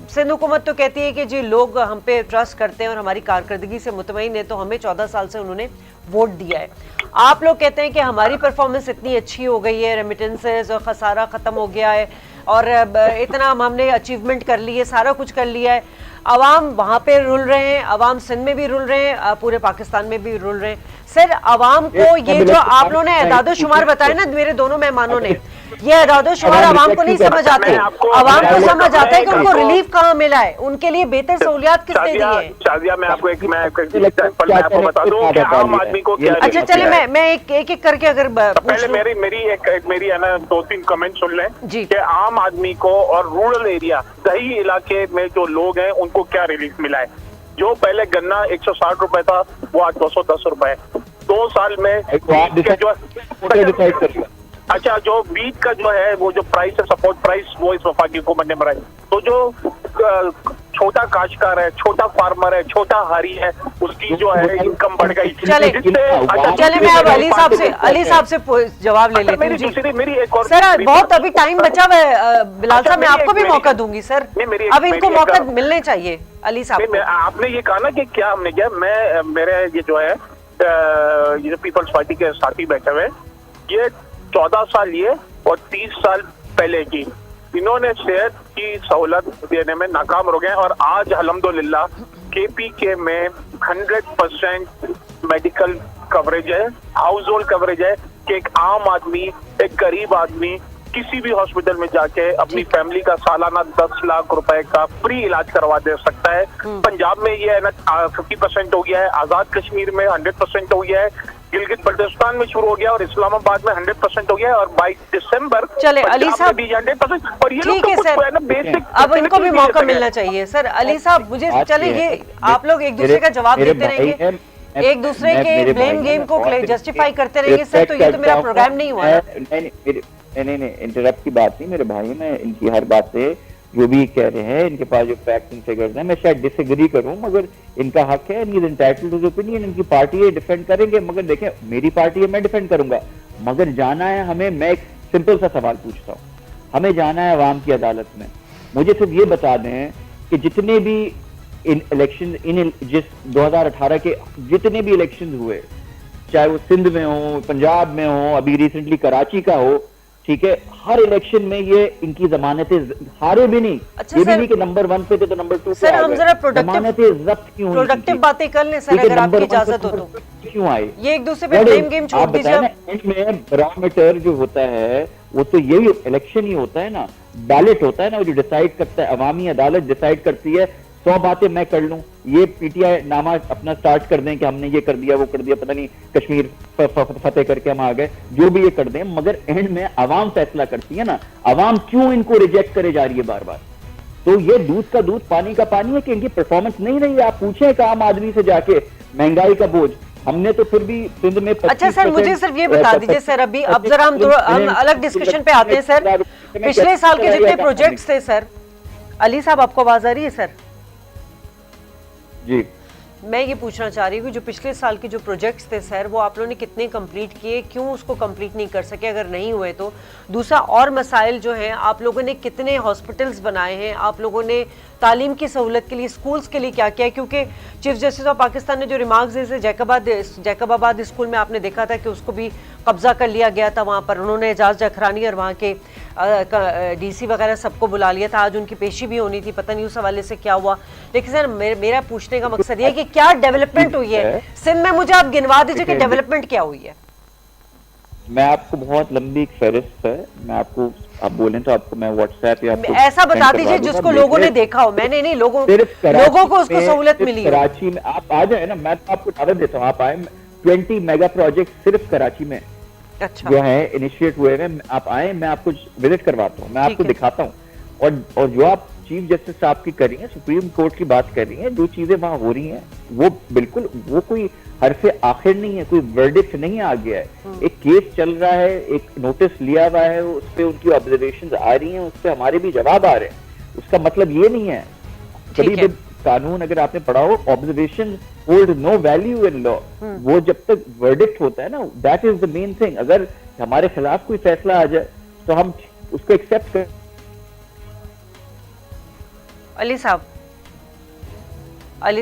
सिंध हुकूमत तो कहती है कि जी लोग हम पे ट्रस्ट करते हैं और हमारी कारकर्दगी से मुतमईन है, तो हमें 14 साल से उन्होंने वोट दिया है। आप लोग कहते हैं कि हमारी परफॉर्मेंस इतनी अच्छी हो गई है, रेमिटेंसेस और खसारा ख़त्म हो गया है और इतना हमने अचीवमेंट कर ली है, सारा कुछ कर लिया है। अवाम वहाँ पे रुल रहे हैं, अवाम सिंध में भी रुल रहे हैं, पूरे पाकिस्तान में भी रुल रहे हैं। सर, अवाम को ये जो आप लोगों ने एदादो-शुमार बताया ना मेरे दोनों मेहमानों ने, ये एदादो-शुमार अवाम को नहीं समझ आते। अवाम को समझ आता है कि उनको रिलीफ कहाँ मिला है, उनके लिए बेहतर सहूलियात किसने दी है। शाजिया, मैं आपको आपको बता दूं कि आम आदमी को क्या। अच्छा, चले मैं एक करके अगर पहले मेरी है ना 2-3 कमेंट सुन लें कि आम आदमी को और रूरल एरिया, दही इलाके में जो लोग हैं उनको क्या रिलीफ मिला है। जो पहले गन्ना 160 रुपए था वो आज 210 रुपए है। 2 साल में अच्छा, जो बीट का जो है वो जो प्राइस है, सपोर्ट प्राइस, वो इस वफाकी हुकूमत ने बढ़ाई। तो जो छोटा काश्तकार है, छोटा फार्मर है, छोटा हारी है, उसकी जो है इनकम बढ़ गई। चले मैं अब अली साहब से जवाब ले लेती हूँ। मेरी एक और सर, बहुत अभी टाइम बचा हुआ है। बिलाल साहब, मैं आपको भी मौका दूंगी सर, अब इनको मौका मिलने चाहिए। अली साहब, आपने ये कहा ना कि क्या हमने किया, मैं मेरे ये जो है ये पीपल्स पार्टी के साथी बैठे हुए, ये 14 साल ये और 30 साल पहले की इन्होंने सेहत की सहूलत देने में नाकाम हो गए और आज अल्हम्दुलिल्लाह KPK में 100% मेडिकल कवरेज है, हाउस होल्ड कवरेज है कि एक आम आदमी, एक गरीब आदमी किसी भी हॉस्पिटल में जाके अपनी फैमिली का सालाना 10 लाख रुपए का फ्री इलाज करवा दे सकता है। पंजाब में ये है ना 50% हो गया है, आजाद कश्मीर में 100% हो गया है, गिलगित बल्तिस्तान में शुरू हो गया और इस्लामाबाद में 100% हो गया और 22 दिसंबर चले अली साहब 100%। और ये ठीक है सर, बेसिक अब इनको भी मौका मिलना चाहिए। सर अली साहब, मुझे चले ये आप लोग एक दूसरे का जवाब देते रहेंगे, एक दूसरे के ब्लेम गेम को जस्टिफाई करते रहेंगे सर, तो ये तो मेरा प्रोग्राम नहीं हुआ। नहीं, इंटरप्ट की बात नहीं मेरे भाई, मैं इनकी हर बात से जो भी कह रहे हैं, इनके पास जो फैक्ट्स एंड फिगर्स हैं, मैं शायद डिसएग्री करूं, मगर इनका हक है, इज एंटाइटल्ड टू ओपिनियन, इनकी पार्टी है, डिफेंड करेंगे। मगर देखें, मेरी पार्टी है, मैं डिफेंड करूंगा, मगर जाना है हमें। मैं एक सिंपल सा सवाल पूछता हूँ, हमें जाना है अवाम की अदालत में, मुझे सिर्फ ये बता दें कि जितने भी इलेक्शन जिस 2018 के जितने भी इलेक्शन हुए, चाहे वो सिंध में हो, पंजाब में हो, अभी रिसेंटली कराची का हो, ठीक है, हर इलेक्शन में ये इनकी जमानतें हारे भी नहीं। अच्छा ये भी सर, नहीं कि नंबर 1 पे थे तो नंबर 2 पे सर आ हम गए। जरा जमानतें जब्त क्यों हुई? प्रोडक्टिव बातें कर लें सर, अगर आपकी इजाजत हो तो। क्यों आए? ये एक दूसरे पे ब्लेम गेम छोड़ दीजिए। एंड में बैरोमीटर जो होता है वो तो यही इलेक्शन ही होता है ना, बैलेट होता है ना, वो जो डिसाइड करता है, अवामी अदालत डिसाइड करती है। 100 बातें मैं कर लूं, ये पीटीआई नामा अपना स्टार्ट कर दें कि हमने ये कर दिया, वो कर दिया, पता नहीं कश्मीर फतेह करके हम आ गए, जो भी ये कर दें, मगर एंड में अवाम फैसला करती है ना। अवाम क्यों इनको रिजेक्ट करे जा रही है बार बार? तो ये दूध का दूध पानी का पानी है कि इनकी परफॉर्मेंस नहीं रही है। आप पूछें एक आम आदमी से जाके, महंगाई का बोझ हमने तो फिर भी सिंध में 25%। अच्छा सर, मुझे सिर्फ ये बता दीजिए सर, अभी अब जरा हम अलग डिस्कशन पे आते हैं सर। पिछले साल के जितने प्रोजेक्ट्स थे सर, अली साहब आपको आवाज आ रही है सर? जी, मैं ये पूछना चाह रही हूँ कि जो पिछले साल के जो प्रोजेक्ट्स थे सर, वो आप लोगों ने कितने कंप्लीट किए, क्यों उसको कंप्लीट नहीं कर सके अगर नहीं हुए तो? दूसरा, और मसाइल जो हैं, आप लोगों ने कितने हॉस्पिटल्स बनाए हैं, आप लोगों ने तालीम की सहूलत के लिए, स्कूल्स के लिए क्या किया है? क्योंकि चीफ जस्टिस ऑफ पाकिस्तान ने जो रिमार्क्स दिए, जैकबाबाद स्कूल में आपने देखा था कि उसको भी कब्जा कर लिया गया था, वहाँ पर उन्होंने एजाज जखरानी और वहाँ के डीसी वगैरह सबको बुला लिया था, आज उनकी पेशी भी होनी थी, पता नहीं उस हवाले से क्या हुआ। लेकिन सर मेरा पूछने का मकसद ये है कि क्या डेवलपमेंट हुई है सिंध में? मुझे आप गिनवा दीजिए कि डेवलपमेंट क्या हुई है। मैं आपको बहुत लंबी एक फहरिस्त है, मैं आपको, आप बोलें तो आपको मैं व्हाट्सएप या आपको ऐसा बता दीजिए जिसको लोगों ने देखा हो। मैंने नहीं, लोगों को उसको सहूलत मिली हो। कराची में आप आ जाए ना, मैं तो आपको दावत देता हूँ, आप आए। 20 मेगा प्रोजेक्ट सिर्फ कराची में अच्छा जो है इनिशिएट हुए हैं, आप आए, मैं आपको विजिट करवाता हूँ, मैं आपको दिखाता हूँ। और जो आप चीफ जस्टिस साहब की कर रही हैं, सुप्रीम कोर्ट की बात कर रही हैं, जो चीजें वहां हो रही हैं, वो बिल्कुल, वो कोई हरफे आखिर नहीं है, कोई वर्डिक्ट नहीं आ गया है। एक केस चल रहा है, एक नोटिस लिया हुआ है, उस पर उनकी ऑब्जर्वेशंस आ रही हैं, उस पर हमारे भी जवाब आ रहे हैं। उसका मतलब ये नहीं है, कभी भी कानून अगर आपने पढ़ा हो, observation hold no value in law. वो जब तक वर्डिक्ट होता है ना, that is the main thing. अगर हमारे खिलाफ कोई फैसला आ जाए तो हम उसको एक्सेप्ट कर। अली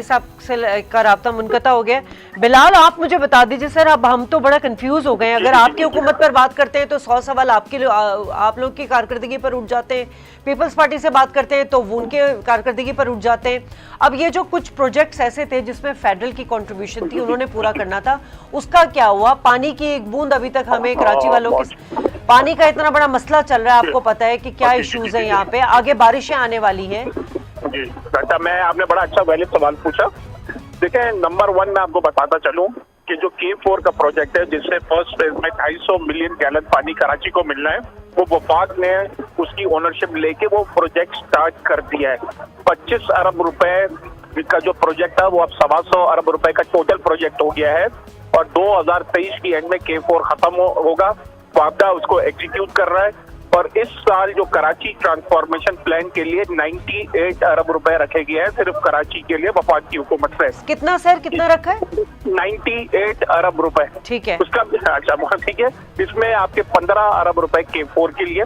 साहब से का राब्ता मुनक़ता हो गया। बिलाल, आप मुझे बता दीजिए सर, अब हम तो बड़ा कंफ्यूज हो गए हैं। अगर आपकी हुकूमत पर बात करते हैं तो 100 सवाल आपके आप लोग की कारकर्दगी पर उठ जाते हैं, पीपल्स पार्टी से बात करते हैं तो वो उनके कारकर्दगी पर उठ जाते हैं। अब ये जो कुछ प्रोजेक्ट्स ऐसे थे जिसमें फेडरल की कंट्रीब्यूशन थी, उन्होंने पूरा करना था, उसका क्या हुआ? पानी की एक बूंद अभी तक हमें कराची वालों की, पानी का इतना बड़ा मसला चल रहा है, आपको पता है कि क्या इश्यूज है यहाँ पे, आगे बारिशें आने वाली हैं। जी बेटा, मैं आपने बड़ा अच्छा वैलिड सवाल पूछा। देखिए, नंबर 1 मैं आपको बताता चलूं कि जो K4 का प्रोजेक्ट है, जिससे फर्स्ट फेज में 250 मिलियन गैलन पानी कराची को मिलना है, वो वफाक ने उसकी ओनरशिप लेके वो प्रोजेक्ट स्टार्ट कर दिया है। 25 अरब रुपए का जो प्रोजेक्ट था, वो अब 125 अरब रुपए का टोटल प्रोजेक्ट हो गया है, और 2023 की एंड में K4 खत्म होगा। वापडा उसको एग्जीक्यूट कर रहा है, और इस साल जो कराची ट्रांसफॉर्मेशन प्लान के लिए 98 अरब रुपए रखे गए हैं सिर्फ कराची के लिए वफाक की हुकूमत से। कितना सर, कितना रखा है? 98 अरब रुपए, ठीक है उसका। अच्छा ठीक है, इसमें आपके 15 अरब रुपए K4 के लिए।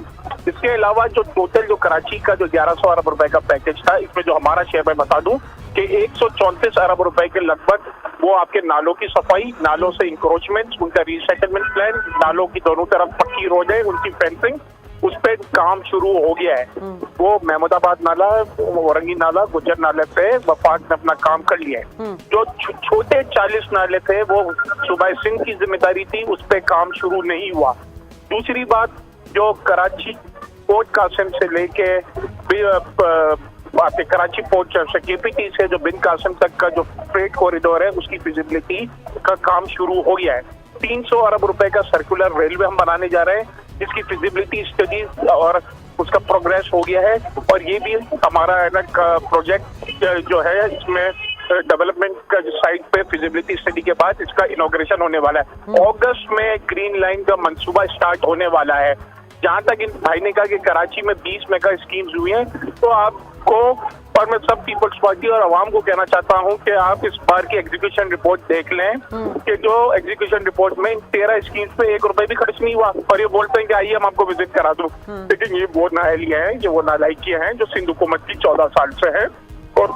इसके अलावा जो टोटल जो कराची का जो 1100 अरब रुपए का पैकेज था, इसमें जो हमारा शेयर मैं बता दूं कि 134 अरब रुपए के लगभग वो आपके नालों की सफाई, नालों से इंक्रोचमेंट, उनका रीसेटलमेंट प्लान, नालों की दोनों तरफ पक्की रोडें, उनकी फेंसिंग, उस पे काम शुरू हो गया है। वो महमूदाबाद नाला, औरंगी नाला, गुजर नाले पे वफाक ने अपना काम कर लिया है। जो छोटे 40 नाले थे, वो सूबाई सिंध की जिम्मेदारी थी, उस पे काम शुरू नहीं हुआ। दूसरी बात, जो कराची पोर्ट कासिम से लेके आपके कराची पोर्ट से KPT से जो बिन कासिम तक का जो फ्रेट कॉरिडोर है, उसकी फिजिबिलिटी का काम शुरू हो गया है। 300 अरब रुपए का सर्कुलर रेलवे हम बनाने जा रहे हैं, जिसकी फिजिबिलिटी स्टडी और उसका प्रोग्रेस हो गया है। और ये भी हमारा है ना प्रोजेक्ट जो है, इसमें डेवलपमेंट का साइट पे फिजिबिलिटी स्टडी के बाद इसका इनॉग्रेशन होने वाला है। अगस्त में ग्रीन लाइन का मंसूबा स्टार्ट होने वाला है। जहां तक इन भाई ने कहा कि कराची में 20 मेगा स्कीम्स हुई हैं, तो आपको और मैं सब पीपल्स पार्टी और आवाम को कहना चाहता हूं कि आप इस बार की एग्जीक्यूशन रिपोर्ट देख लें कि जो एग्जीक्यूशन रिपोर्ट में 13 स्कीम्स पे 1 रुपए भी खर्च नहीं हुआ, और ये बोलते हैं कि आइए हम आपको विजिट करा दूं। लेकिन ये वो नाअहलियां हैं, ये वो नालायकियां हैं जो सिंध हुकूमत की 14 साल से है और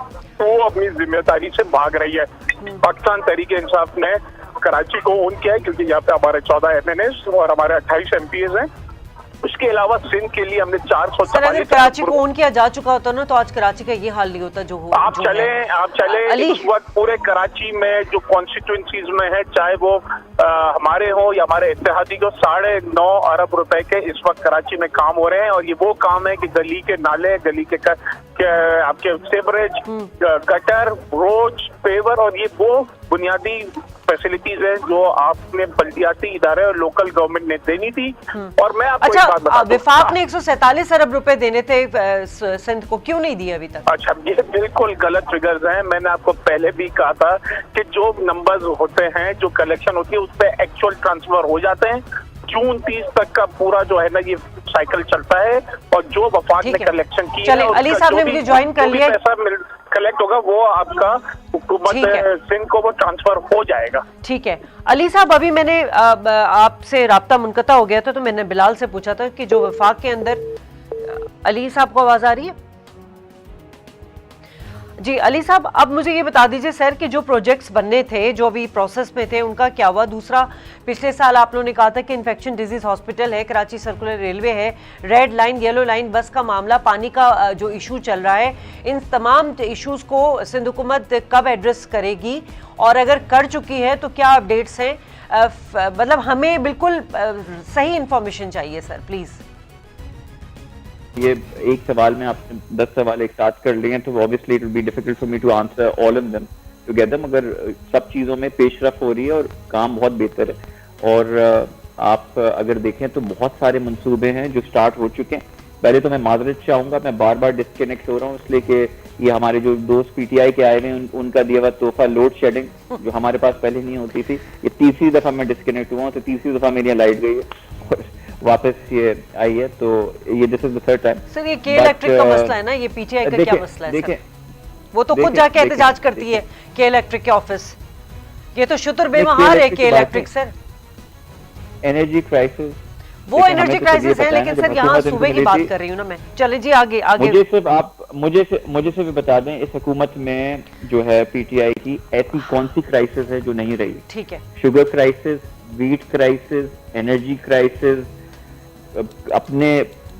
वो अपनी जिम्मेदारी से भाग रही है। पाकिस्तान तहरीक इंसाफ ने कराची को ओन किया है क्योंकि यहाँ पे हमारे 14 MNAs और हमारे 28 MPs हैं। उसके अलावा सिंध के लिए हमने 400। सर अगर कराची को ओन किया जा चुका होता ना तो आज कराची का ये हाल नहीं होता जो हो। आप चले इस वक्त पूरे कराची में जो कॉन्स्टिट्यूंसीज में है, चाहे वो हमारे हो या हमारे इत्तेहादी को, 9.5 अरब रुपए के इस वक्त कराची में काम हो रहे हैं। और ये वो काम है कि गली के नाले, गली के आपके सेवरेज, गटर, रोड, पेवर, और ये वो बुनियादी फैसिलिटीज है जो आपने बल्दियाती इदारे और लोकल गवर्नमेंट ने देनी थी। और मैं आपको एक बात बता दूं, विफाक ने 147 अरब रुपए देने थे सिंध को, क्यों नहीं दिए अभी तक? अच्छा, ये बिल्कुल गलत फिगर्स हैं। मैंने आपको पहले भी कहा था कि जो नंबर्स होते हैं, जो कलेक्शन होती है, उस पर एक्चुअल ट्रांसफर हो जाते हैं। जून 30 तक का पूरा जो है ना ये साइकिल चलता है, और जो वफाक ने कलेक्शन की है, अली साहब ने मुझे ज्वाइन कर लिया, पैसा कलेक्ट होगा वो आपका हुकूमत सिंध को वो ट्रांसफर हो जाएगा। ठीक है अली साहब, अभी मैंने आपसे राब्ता मुनक़ता हो गया था तो मैंने बिलाल से पूछा था कि जो वफाक के अंदर, अली साहब को आवाज आ रही है? जी अली साहब, अब मुझे ये बता दीजिए सर कि जो प्रोजेक्ट्स बनने थे, जो अभी प्रोसेस में थे, उनका क्या हुआ? दूसरा, पिछले साल आप लोगों ने कहा था कि इन्फेक्शन डिजीज हॉस्पिटल है, कराची सर्कुलर रेलवे है, रेड लाइन, येलो लाइन बस का मामला, पानी का जो इशू चल रहा है, इन तमाम इशूज को सिंध हुकूमत कब एड्रेस करेगी? और अगर कर चुकी है तो क्या अपडेट्स हैं? मतलब हमें बिल्कुल सही इंफॉर्मेशन चाहिए सर, प्लीज। ये एक सवाल में आपने 10 सवाल एक साथ कर लिए हैं, तो obviously it will be difficult for me to answer all of them together, मगर सब चीज़ों में पेशरफ हो रही है और काम बहुत बेहतर है। और आप अगर देखें तो बहुत सारे मंसूबे हैं जो स्टार्ट हो चुके हैं। पहले तो मैं माजरत चाहूँगा, मैं बार बार डिस्कनेक्ट हो रहा हूँ इसलिए कि ये हमारे जो दोस्त PTI के आए हैं उनका दिया हुआ तोहफा लोड शेडिंग जो हमारे पास पहले नहीं होती थी, ये तीसरी दफ़ा मैं डिस्कनेक्ट हुआ हूँ, तो तीसरी दफ़ा मेरी लाइट गई है वापस ये आई है, तो ये this is the third time. Sir ये के इलेक्ट्रिक का मसला है ना, ये PTI का क्या मसला है सर? वो तो खुद जाके एहतजाज करती है के इलेक्ट्रिक के ऑफिस, ये तो शुतर बेमहार है के इलेक्ट्रिक सर। एनर्जी क्राइसिस, वो एनर्जी क्राइसिस है, लेकिन सर यहाँ सूबे की बात कर रही हूँ ना मैं। चले जी आगे आगे। मुझे सिर्फ बता दें, इस हुकूमत में जो है PTI की ऐसी कौन सी क्राइसिस है जो नहीं रही? ठीक है, sugar crisis, wheat crisis, energy crisis, अपने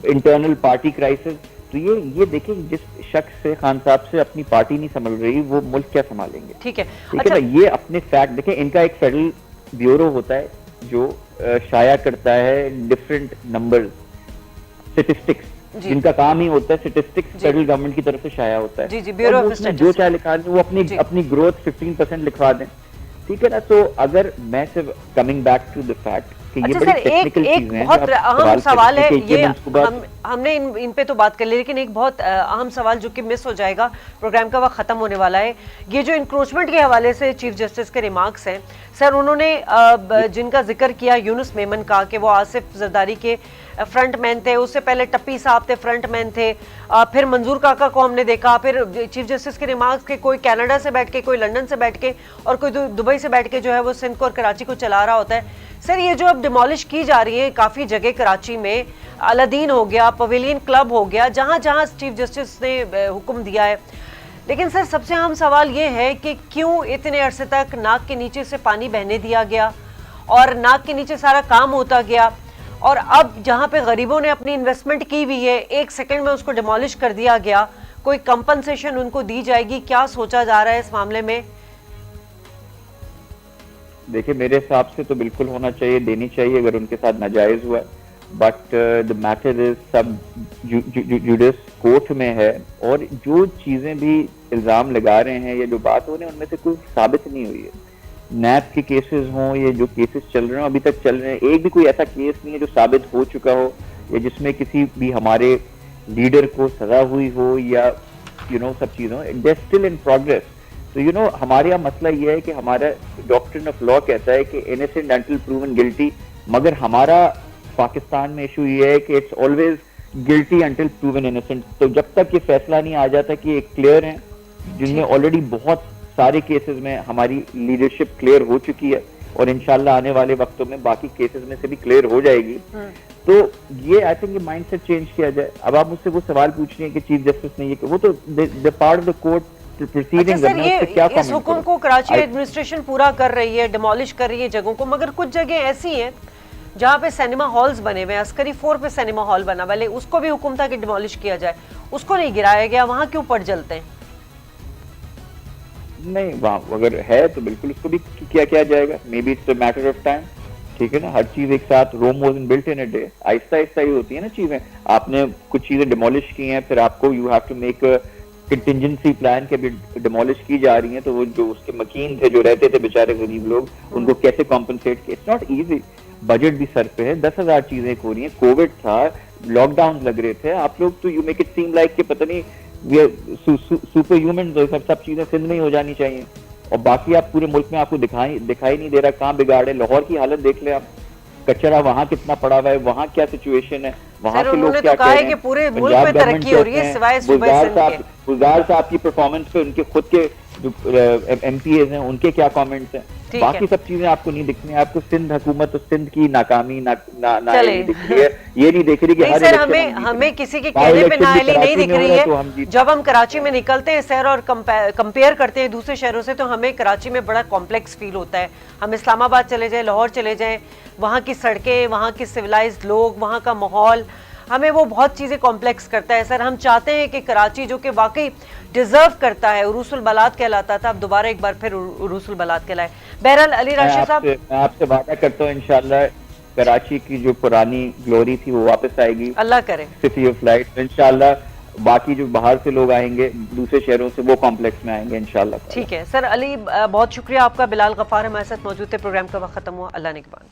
इंटरनल पार्टी क्राइसिस। तो ये देखिए, जिस शख्स से, खान साहब से अपनी पार्टी नहीं संभल रही, वो मुल्क क्या संभालेंगे? ठीक है, अच्छा। ये अपने फैक्ट देखें, इनका एक फेडरल ब्यूरो होता है जो शाया करता है डिफरेंट नंबर्स, स्टैटिस्टिक्स, जिनका काम ही होता है स्टैटिस्टिक्स, फेडरल गवर्नमेंट की तरफ से शाया होता है। जी, ब्यूरो ऑफ स्टैटिस्टिक्स जो चाहे लिखा दें, वो अपनी ग्रोथ 15% लिखवा दें, ठीक है ना। तो अगर मैं सिर्फ coming back to the fact कि ये बड़ी टेक्निकल चीजें हैं, बहुत अहम सवाल है ये, हमने इन पे तो बात कर ली, लेकिन एक बहुत अहम सवाल जो कि मिस हो जाएगा, प्रोग्राम का वक्त खत्म होने वाला है, ये जो इंक्रोचमेंट के हवाले से चीफ जस्टिस के रिमार्क्स हैं सर, उन्होंने जिनका जिक्र किया यूनुस मेमन का कि वो आसिफ जरदारी के फ्रंट मैन थे, उससे पहले टप्पी साहब थे, फ्रंट मैन थे, फिर मंजूर काका को हमने देखा, फिर चीफ जस्टिस के रिमार्क्स के कोई कनाडा से बैठ के, कोई लंदन से बैठ के और कोई दुबई से बैठ के जो है वो सिंध को और कराची को चला रहा होता है। सर ये जो अब डिमोलिश की जा रही है काफ़ी जगह कराची में, अलादीन हो गया, पवेलियन क्लब हो गया, जहाँ जहाँ चीफ जस्टिस ने हुक्म दिया है, लेकिन सर सबसे अहम सवाल ये है कि क्यों इतने अरसे तक नाक के नीचे से पानी बहने दिया गया और नाक के नीचे सारा काम होता गया, और अब जहाँ पे गरीबों ने अपनी इन्वेस्टमेंट की हुई है, 1 सेकंड में उसको डिमोलिश कर दिया गया, कोई कंपनसेशन उनको दी जाएगी? क्या सोचा जा रहा है इस मामले में? देखिए, मेरे हिसाब से तो बिल्कुल होना चाहिए, देनी चाहिए अगर उनके साथ नाजायज हुआ, बट द मैटर इज सब जुडिस कोर्ट में है, और जो चीजें भी इल्जाम लगा रहे हैं या जो बात हो रही है उनमें से कोई साबित नहीं हुई है। नैब के केसेस हों या जो केसेस चल रहे हो अभी तक चल रहे हैं, एक भी कोई ऐसा केस नहीं है जो साबित हो चुका हो या जिसमें किसी भी हमारे लीडर को सजा हुई हो या सब चीज़ों, दे स्टिल इन प्रोग्रेस। तो हमारे यहाँ मसला ये है कि हमारा डॉक्ट्रिन ऑफ लॉ कहता है कि इनोसेंट अंटिल प्रूवन गिल्टी, मगर हमारा पाकिस्तान में इशू ये है कि it's always guilty until proven innocent. तो जब तक ये फैसला नहीं आ जाता कि ये क्लियर है, जिनमें ऑलरेडी बहुत सारे केसेस में हमारी लीडरशिप क्लियर हो चुकी है और इंशाल्लाह आने वाले वक्तों में बाकी केसेस में से भी क्लियर हो जाएगी, तो ये आई थिंक ये माइंडसेट चेंज किया जाए। अब आप मुझसे वो सवाल पूछ रहे हैं कि चीफ जस्टिस ने ये, वो तो the part of the court proceeding. अच्छा सर, ये इस हुक्म को कराची एडमिनिस्ट्रेशन पूरा कर रही है, डिमोलिश कर रही है जगहों को, मगर कुछ जगह ऐसी हैं जहाँ पे सिनेमा हॉल्स बने हुए हैं। अस्करी 4 पे सिनेमा हॉल बना, भले उसको भी हुक्म था कि डिमोलिश किया जाए, उसको नहीं गिराया गया, वहाँ क्यों पड़ जलते हैं? नहीं, वहाँ अगर है तो बिल्कुल उसको भी किया जाएगा। Maybe it's a matter of time, ठीक है ना। हर चीज एक साथ, Rome wasn't built in a day, आहिस्ता आहिस्ता ही होती है ना चीजें। आपने कुछ चीजें डिमोलिश की हैं, फिर आपको you have to make contingency plan के भी डिमोलिश की जा रही हैं, तो वो जो उसके मकीन थे, जो रहते थे बेचारे गरीब लोग, उनको कैसे कॉम्पनसेट किया। इट्स नॉट इजी, बजट भी सर पे है, 10,000 चीजें हो रही हैं, कोविड था, लॉकडाउन लग रहे थे, आप लोग तो you make it seem like कि पता नहीं ये सुपर ह्यूमन, सब चीजें सिंध में ही हो जानी चाहिए, और बाकी आप पूरे मुल्क में आपको दिखाई नहीं दे रहा कहाँ बिगाड़ है। लाहौर की हालत देख ले आप, कचरा वहाँ कितना पड़ा हुआ है, वहाँ क्या सिचुएशन है, वहाँ के लोग क्या कह रहे हैं। पूरे मुल्क में तरक्की हो रही है सिवाय सूबे सिंध के। गुलजार साहब की परफॉर्मेंस पे उनके खुद के जो एमपीएज हैं उनके क्या कमेंट्स हैं, बाकी सब चीजें आपको नहीं दिखनी है। आपको सिंध हुकूमत और सिंध की नाकामी दिख रही है, ये नहीं दिख रही कि हर सर हमें किसी के कहने पे नाअहली नहीं दिख रही है। जब हम कराची में निकलते हैं सर और कंपेयर करते हैं दूसरे शहरों से, तो हमें कराची में बड़ा कॉम्प्लेक्स फील होता है। हम इस्लामाबाद चले जाएं, लाहौर चले जाएं, वहाँ की सड़कें, वहाँ के सिविलाइज्ड लोग, वहाँ का माहौल, हमें वो बहुत चीज़ें कॉम्प्लेक्स करता है। सर हम चाहते हैं कि कराची जो कि वाकई डिजर्व करता है, उरूसुल बलात कहलाता था, अब दोबारा एक बार फिर उरूसुल बलात कहलाए। बहरहाल अली राशिद साहब, मैं आपसे वादा करता हूँ इंशाल्लाह कराची की जो पुरानी ग्लोरी थी वो वापस आएगी, अल्लाह करे, सिटी ऑफ लाइट। इंशाल्लाह बाकी जो बाहर से लोग आएंगे दूसरे शहरों से, वो कॉम्प्लेक्स में आएंगे इंशाल्लाह। ठीक है सर, अली बहुत शुक्रिया आपका। बिलाल गफ्फार हमारे साथ मौजूद थे, प्रोग्राम का वक्त खत्म हुआ, अल्लाह निगहबान।